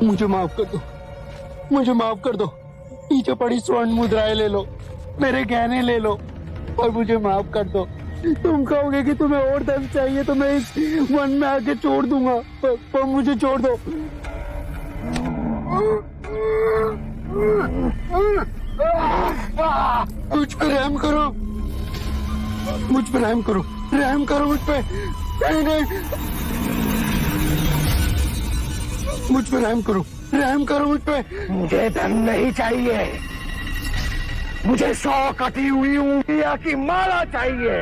मुझे माफ कर दो, मुझे माफ कर दो। पीछे पड़ी स्वर्ण मुद्राएं ले लो, मेरे गहने ले लो और मुझे माफ कर दो। तुम कहोगे कि तुम्हें और धन चाहिए तो मैं इस वन में आके छोड़ दूंगा, पर मुझे छोड़ दो। मुझ पे रहम करो, मुझ पे रहम करो, रहम करो मुझ पे। नहीं नहीं, मुझ पे रहम करो, रहम करो मुझ पे। मुझे धन नहीं चाहिए, मुझे 100 कटी हुई उंगलियां की माला चाहिए।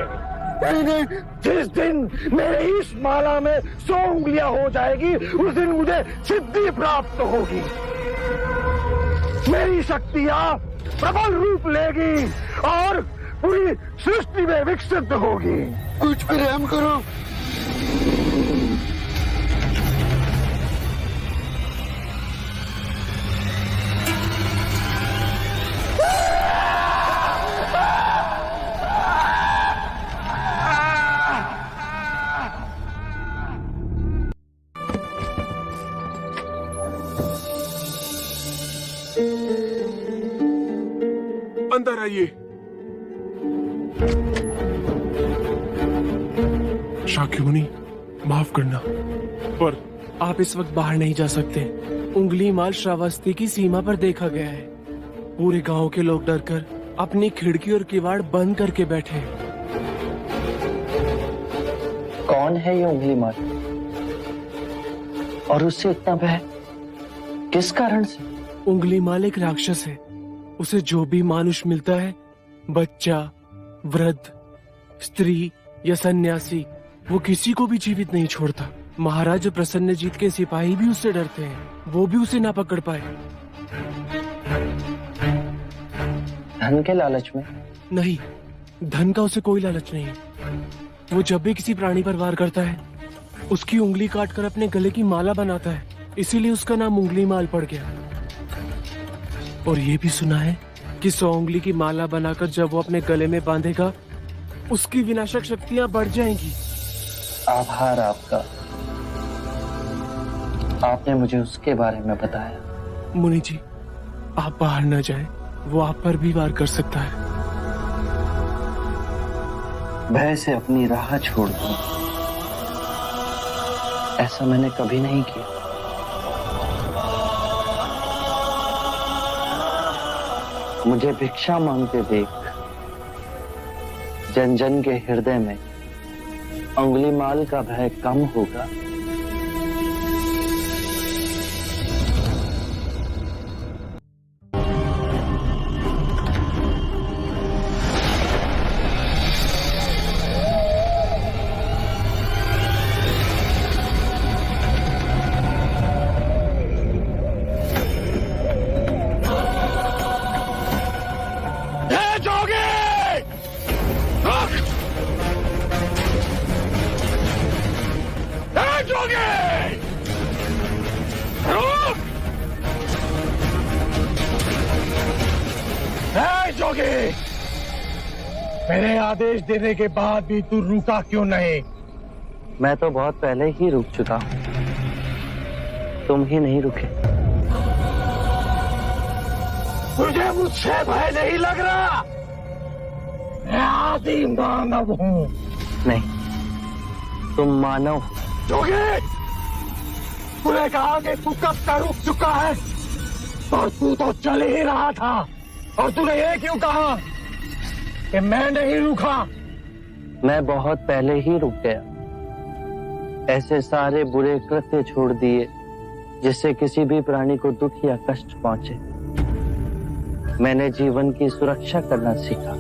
नहीं नहीं, जिस दिन मेरे इस माला में 100 उंगलियां हो जाएगी उस दिन मुझे सिद्धि प्राप्त होगी। मेरी शक्तियां प्रबल रूप लेगी और पूरी सृष्टि में विकसित होगी। मुझ पे रहम करो। अंदर आइए। शाक्यमुनि, माफ करना, पर आप इस वक्त बाहर नहीं जा सकते। उंगली माल श्रावस्ती की सीमा पर देखा गया है। पूरे गांव के लोग डरकर अपनी खिड़की और किवाड़ बंद करके बैठे हैं। कौन है ये उंगली माल और उससे इतना भय किस कारण से? उंगली माल एक राक्षस है। उसे जो भी मानुष मिलता है, बच्चा, वृद्ध, स्त्री या सन्यासी, वो किसी को भी जीवित नहीं छोड़ता। महाराज प्रसन्नजीत के सिपाही भी उससे डरते हैं, वो भी उसे ना पकड़ पाए। धन के लालच में? नहीं, धन का उसे कोई लालच नहीं है। वो जब भी किसी प्राणी पर वार करता है, उसकी उंगली काटकर अपने गले की माला बनाता है, इसीलिए उसका नाम उंगली माल पड़ गया। और ये भी सुना है कि 100 उंगली की माला बनाकर जब वो अपने गले में बांधेगा, उसकी विनाशक शक्तियां बढ़ जाएंगी। आभार आपका, आपने मुझे उसके बारे में बताया। मुनि जी, आप बाहर न जाएं, वो आप पर भी वार कर सकता है। भय से अपनी राह छोड़ दूं, ऐसा मैंने कभी नहीं किया। मुझे भिक्षा मांगते देख जन जन के हृदय में उंगली माल का भय कम होगा। मेरे आदेश देने के बाद भी तू रुका क्यों नहीं? मैं तो बहुत पहले ही रुक चुका हूं, तुम ही नहीं रुके। तुझे मुझसे भय नहीं लग रहा? मैं आदि मानव हूँ। नहीं, तुम मानव हो। जोगी, तूने कहा कि तू कब का रुक चुका है, और तू तो चल ही रहा था, और तूने ये क्यों कहा कि मैं नहीं रुका? मैं बहुत पहले ही रुक गया। ऐसे सारे बुरे कृत्य छोड़ दिए जिससे किसी भी प्राणी को दुख या कष्ट पहुंचे। मैंने जीवन की सुरक्षा करना सीखा।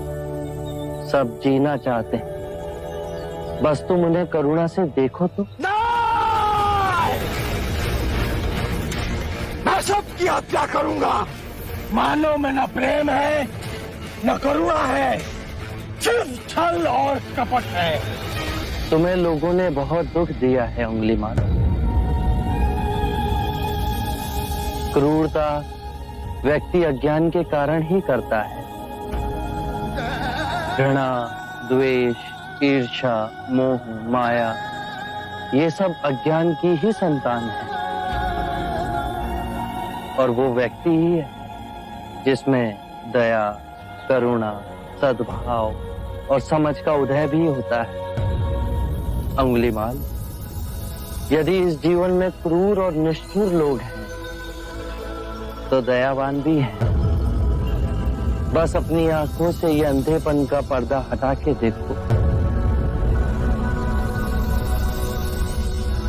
सब जीना चाहते हैं, बस तुम उन्हें करुणा से देखो तो। मैं सबकी हत्या करूंगा। मानव में न प्रेम है न करुणा है, सिर्फ छल और कपट है। तुम्हें लोगों ने बहुत दुख दिया है उंगली माल। क्रूरता व्यक्ति अज्ञान के कारण ही करता है। घृणा, द्वेष, ईर्ष्या, मोह, माया, ये सब अज्ञान की ही संतान है। और वो व्यक्ति ही है जिसमें दया, करुणा, सद्भाव और समझ का उदय भी होता है। अंगुलीमाल, यदि इस जीवन में क्रूर और निष्ठुर लोग हैं तो दयावान भी हैं। बस अपनी आंखों से ये अंधेपन का पर्दा हटा के देखो।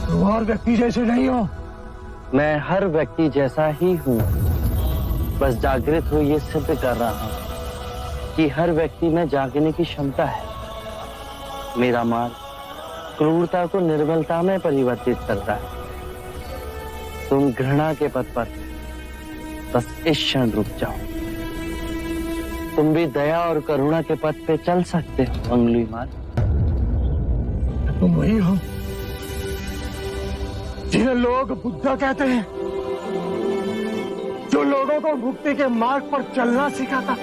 तुम और व्यक्ति जैसे नहीं हो। मैं हर व्यक्ति जैसा ही हूँ, बस जागृत हो ये सिद्ध कर रहा हूँ कि हर व्यक्ति में जागने की क्षमता है। मेरा मार्ग क्रूरता को निर्बलता में परिवर्तित करता है। तुम घृणा के पथ पर बस इस क्षण रुक जाओ। तुम भी दया और करुणा के पथ पे चल सकते हो अंगुलीमाल। तुम वही हो जिन्हें लोग बुद्धा कहते हैं, जो लोगों को मुक्ति के मार्ग पर चलना सिखाता।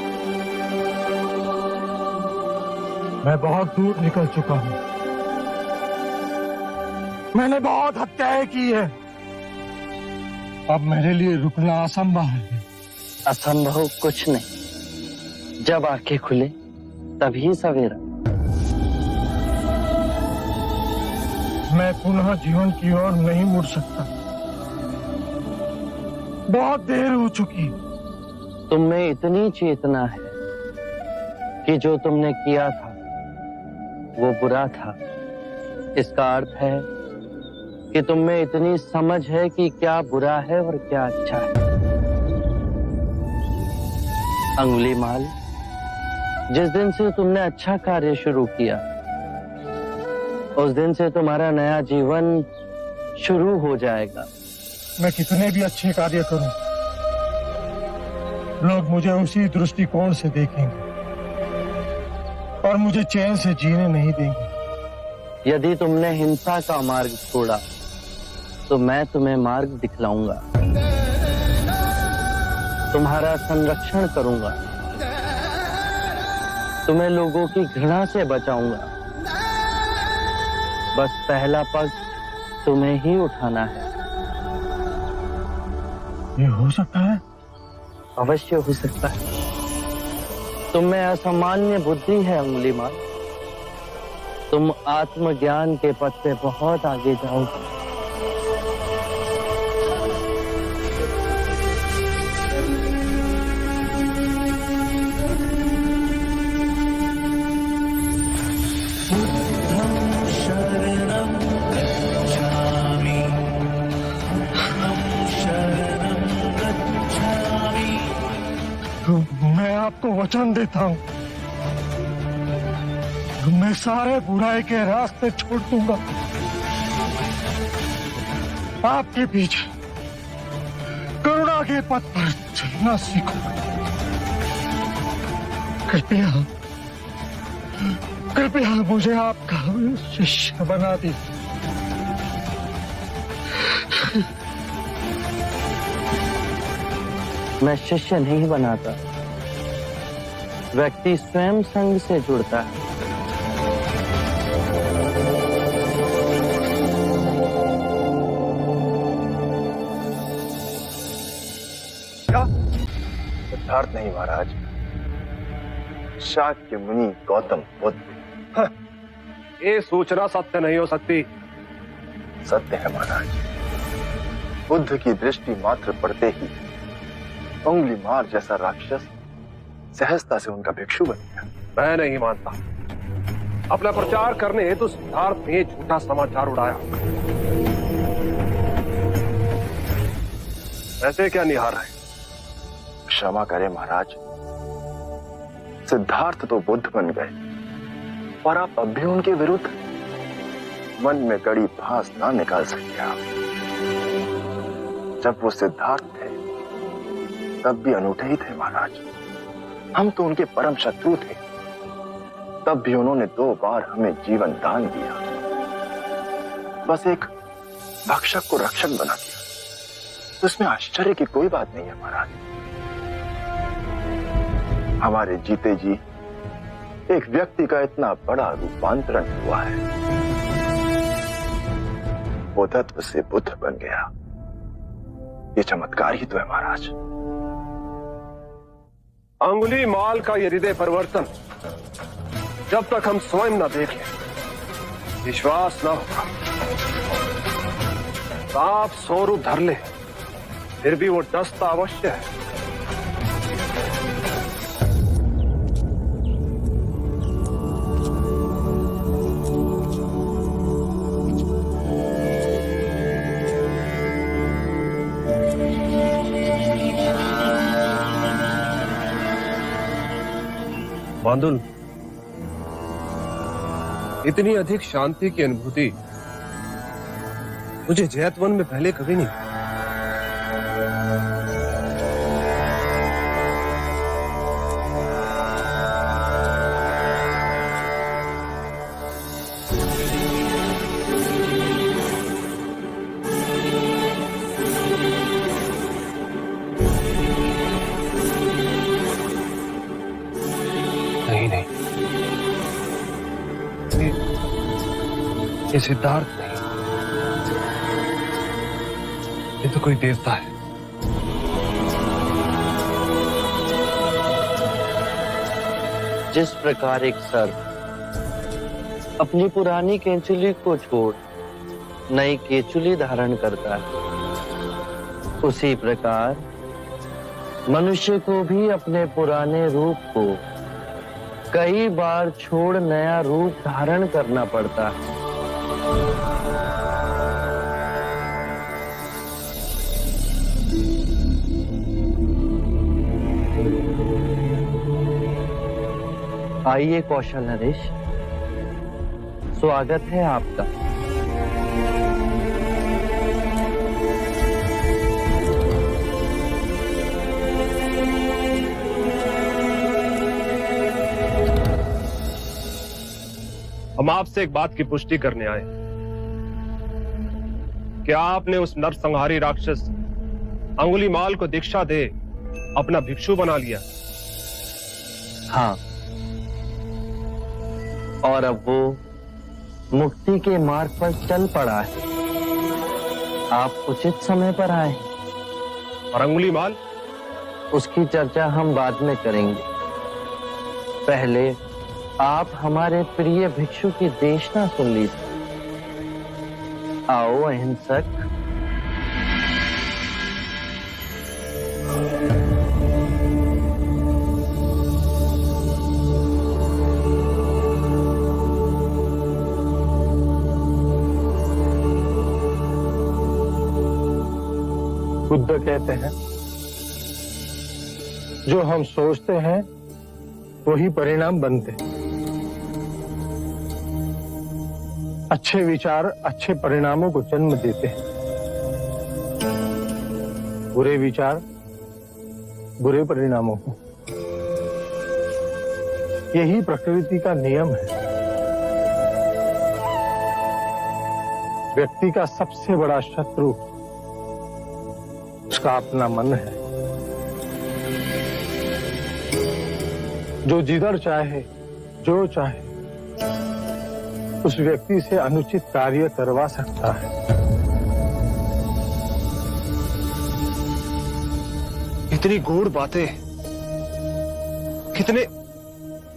मैं बहुत दूर निकल चुका हूं। मैंने बहुत हत्याएं की है। अब मेरे लिए रुकना असंभव है। असंभव कुछ नहीं। जब आंखें खुले तभी सवेरा। मैं पुनः जीवन की ओर नहीं मुड़ सकता। बहुत देर हो चुकी। तुम में इतनी चेतना है कि जो तुमने किया था वो बुरा था। इसका अर्थ है कि तुम में इतनी समझ है कि क्या बुरा है और क्या अच्छा है। अंगुलीमाल, जिस दिन से तुमने अच्छा कार्य शुरू किया उस दिन से तुम्हारा नया जीवन शुरू हो जाएगा। मैं कितने भी अच्छे कार्य करूं, लोग मुझे उसी दृष्टिकोण से देखेंगे और मुझे चैन से जीने नहीं देंगे। यदि तुमने हिंसा का मार्ग छोड़ा तो मैं तुम्हें मार्ग दिखलाऊंगा। तुम्हारा संरक्षण करूंगा। तुम्हें लोगों की घृणा से बचाऊंगा। बस पहला पग तुम्हें ही उठाना है। ये हो सकता है? अवश्य हो सकता है। तुम में असामान्य बुद्धि है अंगुलीमाल। तुम आत्मज्ञान के पथ पे बहुत आगे जाओगे। मैं आपको वचन देता हूं, मैं सारे बुराई के रास्ते छोड़ दूंगा। आपके पीछे करुणा के पथ पर चलना सीखूंगा। कृपया कृपया मुझे आपका शिष्य बना दीजिए। मैं शिष्य नहीं बनाता। व्यक्ति स्वयं संग से जुड़ता है। क्या? सिद्धार्थ नहीं महाराज, शाक्य मुनि गौतम बुद्ध। ये सूचना सत्य नहीं हो सकती। सत्य है महाराज। बुद्ध की दृष्टि मात्र पड़ते ही अंगुलीमाल जैसा राक्षस सहजता से उनका भिक्षु बन गया। मैं नहीं मानता। अपना प्रचार करने हेतु सिद्धार्थ ने झूठा समाचार उड़ाया। ऐसे क्या निहार है? क्षमा करें महाराज, सिद्धार्थ तो बुद्ध बन गए और आप अब भी उनके विरुद्ध मन में गड़ी फांस ना निकाल सके। आप जब वो सिद्धार्थ थे तब भी अनूठे ही थे महाराज। हम तो उनके परम शत्रु थे, तब भी उन्होंने 2 बार हमें जीवन दान दिया। बस एक भक्षक को रक्षक बना दिया, तो इसमें आश्चर्य की कोई बात नहीं है महाराज। हमारे जीते जी एक व्यक्ति का इतना बड़ा रूपांतरण हुआ है। वो तत्व से बुद्ध बन गया ये चमत्कार ही तो है महाराज। अंगुली माल का ये हृदय परिवर्तन जब तक हम स्वयं न देख लें, विश्वास न होगा। सांप 100 रूप धर ले, फिर भी वो डसता अवश्य है। बांदुल, इतनी अधिक शांति की अनुभूति मुझे जैतवन में पहले कभी नहीं। नहीं नहीं, ये सिद्धार्थ नहीं, ये तो कोई देवता है। जिस प्रकार एक सर्प अपनी पुरानी केंचुली को छोड़ नई केंचुली धारण करता है, उसी प्रकार मनुष्य को भी अपने पुराने रूप को कई बार छोड़ नया रूप धारण करना पड़ता है। आइए कौशल नरेश, स्वागत है आपका। हम आपसे एक बात की पुष्टि करने आए। क्या आपने उस नरसंहारी राक्षस अंगुलीमाल को दीक्षा दे अपना भिक्षु बना लिया? हाँ, और अब वो मुक्ति के मार्ग पर चल पड़ा है। आप उचित समय पर आए। और अंगुलीमाल? उसकी चर्चा हम बाद में करेंगे। पहले आप हमारे प्रिय भिक्षु की देशना सुन लीजिए। आओ अहिंसक। बुद्ध कहते हैं, जो हम सोचते हैं वही परिणाम बनते हैं। अच्छे विचार अच्छे परिणामों को जन्म देते हैं, बुरे विचार बुरे परिणामों को। यही प्रकृति का नियम है। व्यक्ति का सबसे बड़ा शत्रु उसका अपना मन है, जो जिधर चाहे जो चाहे उस व्यक्ति से अनुचित कार्य करवा सकता है। इतनी गूढ़ बातें कितने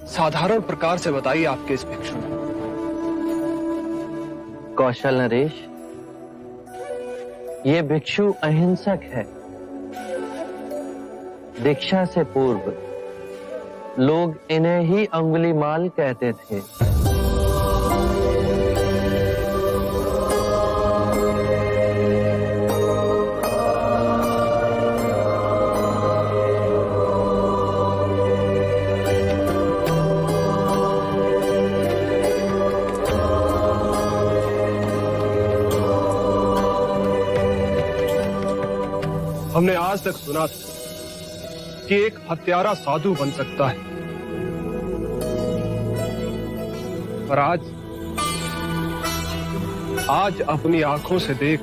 साधारण प्रकार से बताई आपके इस भिक्षु ने। कौशल नरेश, ये भिक्षु अहिंसक है। दीक्षा से पूर्व लोग इन्हें ही अंगुलीमाल कहते थे। हमने आज तक सुना था कि एक हत्यारा साधु बन सकता है, पर आज अपनी आंखों से देख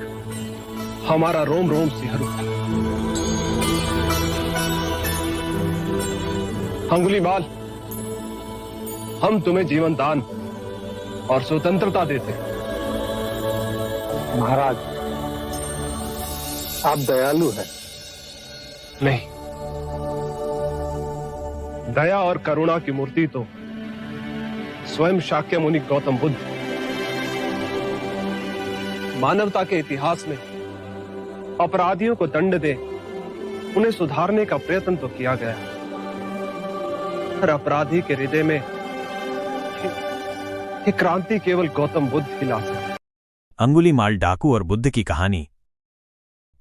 हमारा रोम रोम सिहर उठा। अंगुलीमाल, हम तुम्हें जीवन दान और स्वतंत्रता देते हैं। महाराज, आप दयालु हैं। नहीं, दया और करुणा की मूर्ति तो स्वयं शाक्य मुनि गौतम बुद्ध। मानवता के इतिहास में अपराधियों को दंड दे उन्हें सुधारने का प्रयत्न तो किया गया, पर अपराधी के हृदय में ये क्रांति केवल गौतम बुद्ध ही ला सकते। अंगुलीमाल डाकू और बुद्ध की कहानी।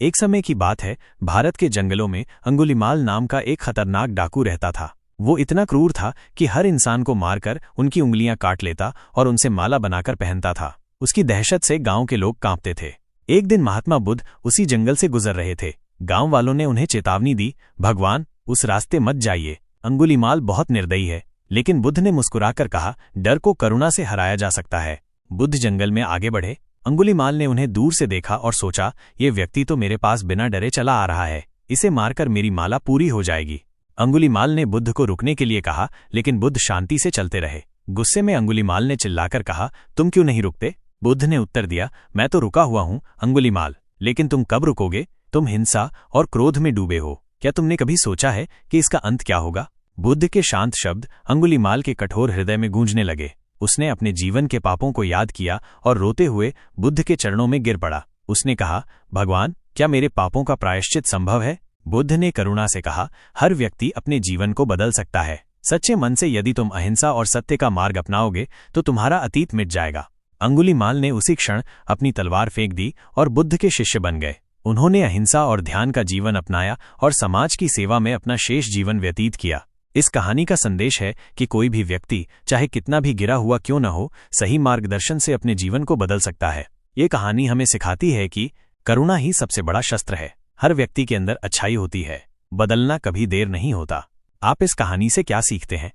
एक समय की बात है, भारत के जंगलों में अंगुलीमाल नाम का एक खतरनाक डाकू रहता था। वो इतना क्रूर था कि हर इंसान को मारकर उनकी उंगलियां काट लेता और उनसे माला बनाकर पहनता था। उसकी दहशत से गांव के लोग कांपते थे। एक दिन महात्मा बुद्ध उसी जंगल से गुजर रहे थे। गांव वालों ने उन्हें चेतावनी दी, भगवान, उस रास्ते मत जाइए, अंगुलीमाल बहुत निर्दयी है। लेकिन बुद्ध ने मुस्कुराकर कहा, डर को करुणा से हराया जा सकता है। बुद्ध जंगल में आगे बढ़े। अंगुलीमाल ने उन्हें दूर से देखा और सोचा, ये व्यक्ति तो मेरे पास बिना डरे चला आ रहा है, इसे मारकर मेरी माला पूरी हो जाएगी। अंगुलीमाल ने बुद्ध को रुकने के लिए कहा, लेकिन बुद्ध शांति से चलते रहे। गुस्से में अंगुलीमाल ने चिल्लाकर कहा, तुम क्यों नहीं रुकते? बुद्ध ने उत्तर दिया, मैं तो रुका हुआ हूं अंगुलीमाल, लेकिन तुम कब रुकोगे? तुम हिंसा और क्रोध में डूबे हो। क्या तुमने कभी सोचा है कि इसका अंत क्या होगा? बुद्ध के शांत शब्द अंगुलीमाल के कठोर हृदय में गूंजने लगे। उसने अपने जीवन के पापों को याद किया और रोते हुए बुद्ध के चरणों में गिर पड़ा। उसने कहा, भगवान, क्या मेरे पापों का प्रायश्चित संभव है? बुद्ध ने करुणा से कहा, हर व्यक्ति अपने जीवन को बदल सकता है। सच्चे मन से यदि तुम अहिंसा और सत्य का मार्ग अपनाओगे तो तुम्हारा अतीत मिट जाएगा। अंगुलीमाल ने उसी क्षण अपनी तलवार फेंक दी और बुद्ध के शिष्य बन गए। उन्होंने अहिंसा और ध्यान का जीवन अपनाया और समाज की सेवा में अपना शेष जीवन व्यतीत किया। इस कहानी का संदेश है कि कोई भी व्यक्ति चाहे कितना भी गिरा हुआ क्यों न हो, सही मार्गदर्शन से अपने जीवन को बदल सकता है। ये कहानी हमें सिखाती है कि करुणा ही सबसे बड़ा शस्त्र है। हर व्यक्ति के अंदर अच्छाई होती है, बदलना कभी देर नहीं होता। आप इस कहानी से क्या सीखते हैं?